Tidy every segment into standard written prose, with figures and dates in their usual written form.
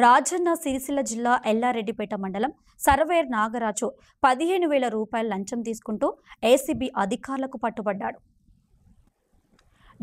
రాజన్న సిరిసిల్ల జిల్లా ఎల్లారెడ్డిపేట మండలం సర్వేర్ నాగరాజు 15,000 రూపాయల లంచం తీసుకుంటూ ఏసీబీ అధికారులకు పట్టుబడ్డాడు.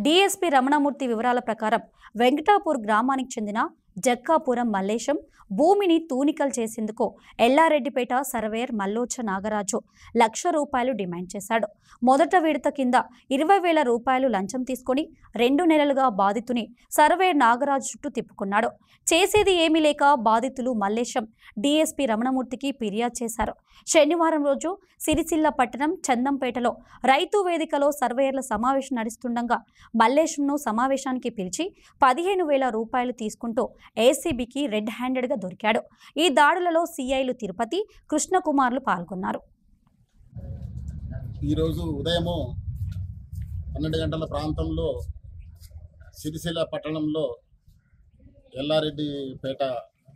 డీఎస్పీ రమణమూర్తి వివరాల ప్రకారం వెంకటాపూర్ గ్రామానికి చెందిన జక్కాపురం మల్లేశం భూమిని తూనికలు చేసేందుకు ఎల్లారెడ్డిపేట సర్వేయర్ మల్లోచ నాగరాజు ₹1,00,000 డిమాండ్ చేశాడు. మొదట విడత కింద 20,000 రూపాయలు లంచం తీసుకుని 2 నెలలుగా బాధితుని సర్వేయర్ నాగరాజు చుట్టూ తిప్పుకున్నాడు. చేసేది ఏమీ లేక బాధితులు మల్లేశం డీఎస్పీ రమణమూర్తికి ఫిర్యాదు చేశారు. శనివారం రోజు సిరిసిల్ల పట్టణం చందంపేటలో రైతు వేదికలో సర్వేయర్ల సమావేశం నడుస్తుండగా మల్లేశంను సమావేశానికి పిలిచి 15,000 రూపాయలు తీసుకుంటూ ఏసీబీకి రెడ్ హ్యాండెడ్గా దొరికాడు. ఈ దాడులలో సిఐలు తిరుపతి, కృష్ణకుమార్లు పాల్గొన్నారు. ఈరోజు ఉదయము 12 గంటల ప్రాంతంలో సిరిసిల్ల పట్టణంలో ఎల్లారెడ్డిపేట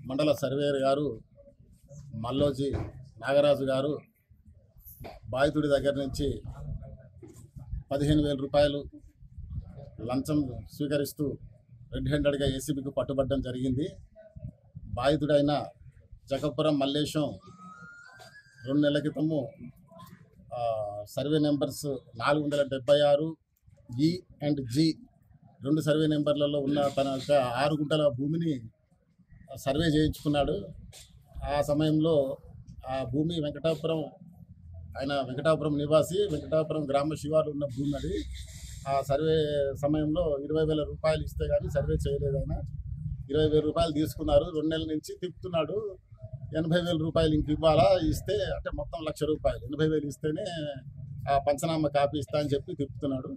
మండల సర్వేయర్ గారు మల్లోజీ నాగరాజు గారు బాధితుడి దగ్గర నుంచి 15,000 రూపాయలు లంచం స్వీకరిస్తూ రెడ్ హ్యాండెడ్గా ఏసీబీకి పట్టుబడడం జరిగింది. బాధితుడైన జకపురం మల్లేశం 2 నెలల క్రితము survey numbers 476 E and G 2 survey నెంబర్లలో ఉన్న తన 6 గుంటల భూమిని సర్వే చేయించుకున్నాడు. ఆ సమయంలో ఆ భూమి వెంకటాపురం నివాసి, వెంకటాపురం గ్రామ శివారు ఉన్న భూమి అది. ఆ సర్వే సమయంలో 20,000 రూపాయలు ఇస్తే కానీ సర్వే చేయలేదైనా 20,000 రూపాయలు తీసుకున్నారు. 2 నెలల నుంచి తిప్పుతున్నాడు. 80,000 రూపాయలు ఇంక ఇవ్వాలా, ఇస్తే అంటే మొత్తం ₹1,00,000 80,000 ఇస్తేనే ఆ పంచనామా కాపీ ఇస్తా అని చెప్పి తిప్పుతున్నాడు.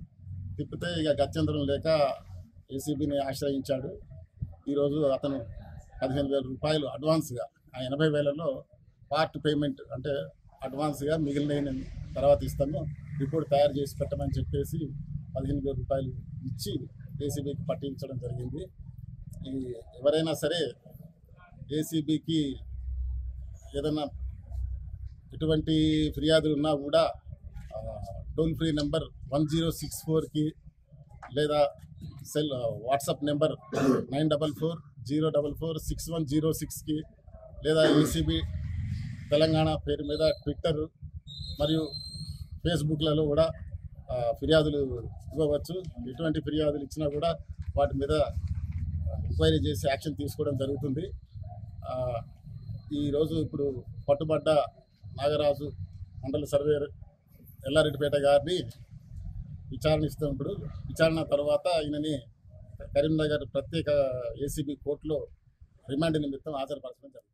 తిప్పితే ఇక గత్యంతరం లేక ఏసీబీని ఆశ్రయించాడు. ఈరోజు అతను 15,000 రూపాయలు అడ్వాన్స్గా, ఆ 80,000లో పార్ట్ పేమెంట్ అంటే అడ్వాన్స్గా మిగిలిన తర్వాత ఇస్తాను, రిపోర్ట్ తయారు చేసి పెట్టమని చెప్పేసి 15,000 రూపాయలు ఇచ్చి ఏసీబీకి పట్టించడం జరిగింది. ఎవరైనా సరే ఏసీబీకి ఏదైనా ఎటువంటి ఫిర్యాదులు ఉన్నా కూడా టోల్ ఫ్రీ నెంబర్ 1064కి లేదా వాట్సాప్ నెంబర్ 9440446106కి లేదా ఏసీబీ తెలంగాణ పేరు మీద ట్విట్టర్ మరియు ఫేస్బుక్లలో కూడా ఫిర్యాదులు ఇవ్వవచ్చు. ఎటువంటి ఫిర్యాదులు ఇచ్చినా కూడా వాటి మీద ఎంక్వైరీ చేసి యాక్షన్ తీసుకోవడం జరుగుతుంది. ఈరోజు ఇప్పుడు పట్టుబడ్డ నాగరాజు మండల సర్వేయర్ ఎల్లారెడ్డిపేట గారిని విచారణిస్తున్నప్పుడు విచారణ తర్వాత ఈయనని కరీంనగర్ ప్రత్యేక ఏసీబీ కోర్టులో రిమాండ్ నిమిత్తం హాజరుపరచడం జరుగుతుంది.